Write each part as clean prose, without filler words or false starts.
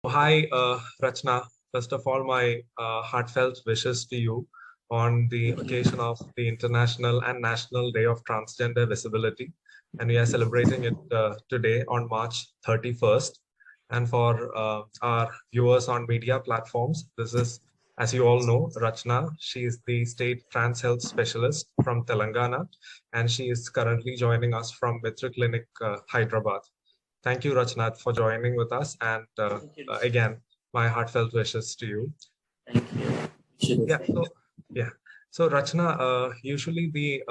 Hi, Rachna. First of all, my heartfelt wishes to you on the Thank you. occasion of the International and National Day of Transgender Visibility. And we are celebrating it today on March 31st. And for our viewers on media platforms, this is, as you all know, Rachna. She is the state trans health specialist from Telangana, and she is currently joining us from Mitr Clinic, Hyderabad. Thank you, Rachnath, for joining with us. And Thank you. again, my heartfelt wishes to you. Thank you. Wish you the Yeah. same. Yeah. So, Rachna, usually the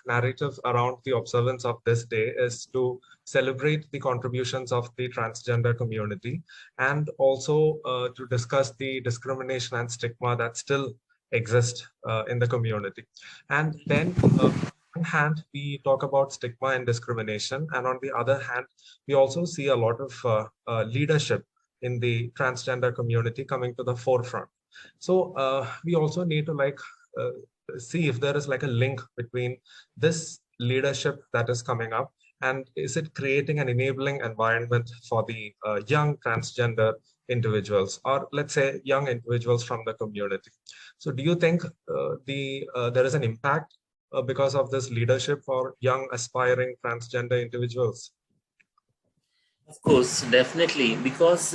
narrative around the observance of this day is to celebrate the contributions of the transgender community and also to discuss the discrimination and stigma that still exist in the community. And then, on one hand, we talk about stigma and discrimination, and on the other hand, we also see a lot of leadership in the transgender community coming to the forefront. So we also need to uh, see if there is like a link between this leadership that is coming up and is it creating an enabling environment for the young transgender individuals or let's say young individuals from the community. So do you think there is an impact because of this leadership for young aspiring transgender individuals? Of course, definitely, because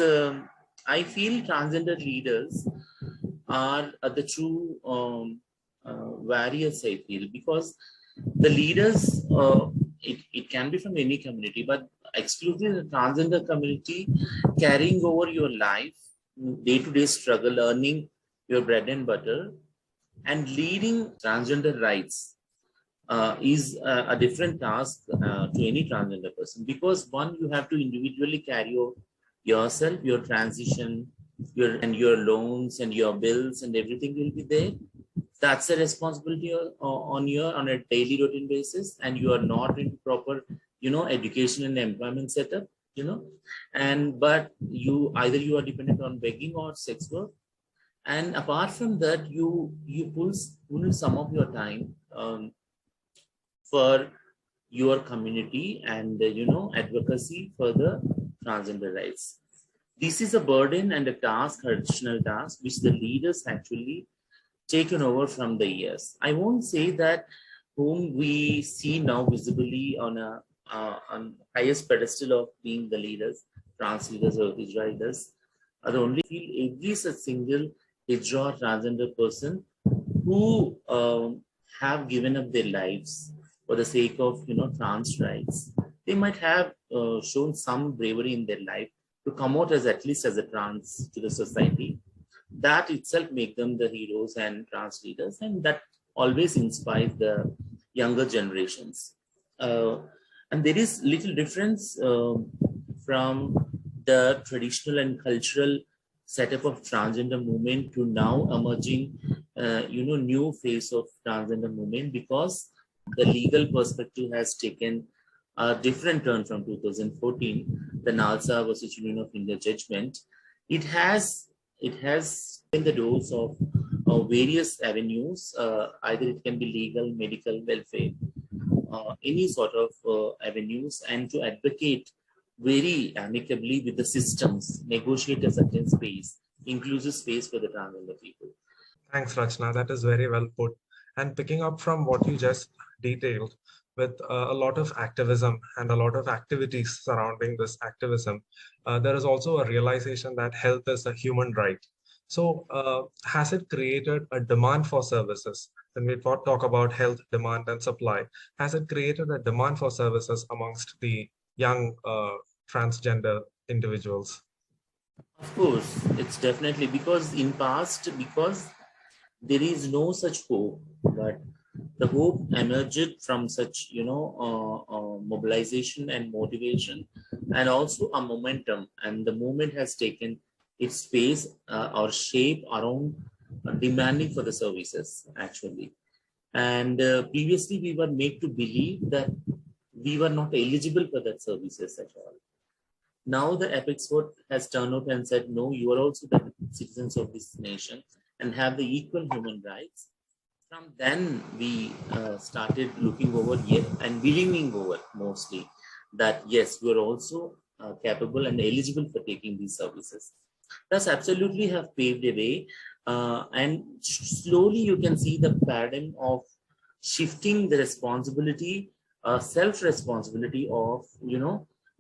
I feel transgender leaders are the true warriors, I feel, because the leaders, it can be from any community, but exclusively the transgender community carrying over your life, day-to-day struggle, earning your bread and butter, and leading transgender rights is a different task to any transgender person, because one, you have to individually carry yourself, your transition, your loans and your bills and everything will be there. That's a responsibility on a daily routine basis, and you are not in proper education and employment setup, and but you are dependent on begging or sex work. And apart from that, you pull some of your time for your community and advocacy for the transgender rights. This is a burden and a task, additional task, which the leaders actually taken over from the years. I won't say that whom we see now visibly on highest pedestal of being the leaders, trans leaders or Hijra leaders, are the only feel every such single Hijra or transgender person who have given up their lives for the sake of trans rights. They might have shown some bravery in their life to come out as at least as a trans to the society. That itself make them the heroes and trans leaders, and that always inspires the younger generations. And there is little difference from the traditional and cultural setup of transgender movement to now emerging new phase of transgender movement, because the legal perspective has taken a different turn from 2014, the Nalsa versus Union of India judgment. It has in the doors of various avenues. Either it can be legal, medical, welfare, any sort of avenues, and to advocate very amicably with the systems, negotiate a certain space, inclusive space for the transgender people. Thanks, Rachna. That is very well put. And picking up from what you just detailed, with a lot of activism and a lot of activities surrounding this activism, there is also a realization that health is a human right. So, has it created a demand for services? When we talk about health demand and supply, has it created a demand for services amongst the young transgender individuals? Of course, it's definitely because in past, because there is no such hope, but the hope emerged from such mobilization and motivation, and also a momentum, and the movement has taken its space or shape around demanding for the services actually. And previously we were made to believe that we were not eligible for that services at all. Now the apex court has turned out and said, no, you are also the citizens of this nation and have the equal human rights. From then we started looking over yet and believing over mostly that yes, we are also capable and eligible for taking these services. That's absolutely have paved a way. And slowly you can see the paradigm of shifting the responsibility, self-responsibility of,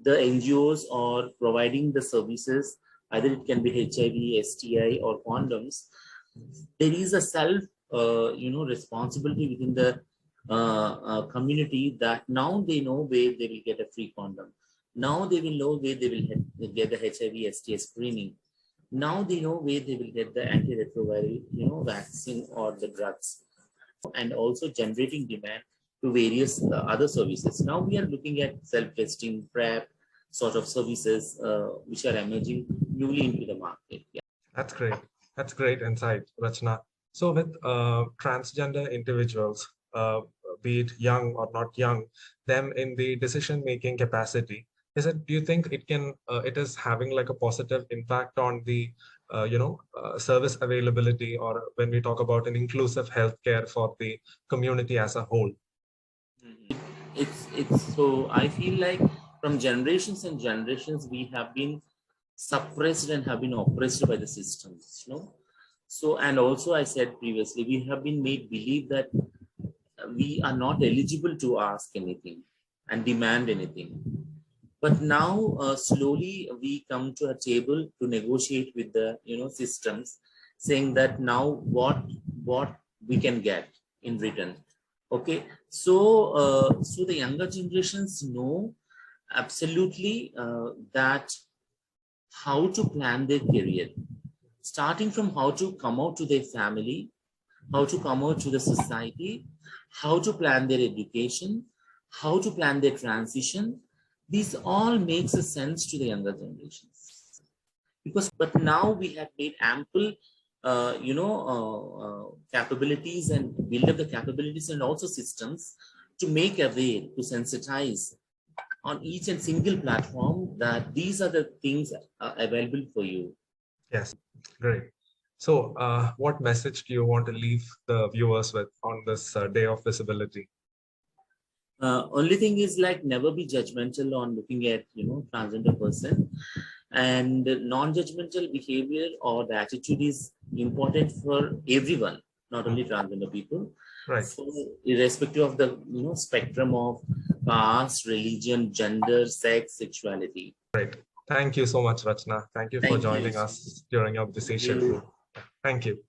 the NGOs or providing the services, either it can be HIV, STI or condoms. There is a self, responsibility within the community, that now they know where they will get a free condom. Now they will know where they will get the HIV, STI screening. Now they know where they will get the antiretroviral, vaccine or the drugs, and also generating demand to various other services. Now we are looking at self-testing, PrEP sort of services, which are emerging newly into the market. Yeah. That's great. That's great insight, Rachana. So with transgender individuals, be it young or not young, them in the decision-making capacity, do you think it is having like a positive impact on the, service availability, or when we talk about an inclusive healthcare for the community as a whole? It's so I feel like from generations and generations we have been suppressed and have been oppressed by the systems, So, and also I said previously, we have been made believe that we are not eligible to ask anything and demand anything. But now, slowly we come to a table to negotiate with the systems, saying that now what we can get in return. Okay, so so the younger generations know absolutely that how to plan their career, starting from how to come out to their family, how to come out to the society, how to plan their education, how to plan their transition. This all makes a sense to the younger generations. But now we have made ample, capabilities and build up the capabilities and also systems to make aware, to sensitize on each and single platform that these are the things available for you. Yes, great. So what message do you want to leave the viewers with on this Day of Visibility? Only thing is, like, never be judgmental on looking at transgender person, and non-judgmental behavior or the attitude is important for everyone, not only transgender people. Right. So irrespective of the spectrum of caste, religion, gender, sex, sexuality. Right. Thank you so much, Rachana. Thank you for joining us during your busy schedule. Thank you.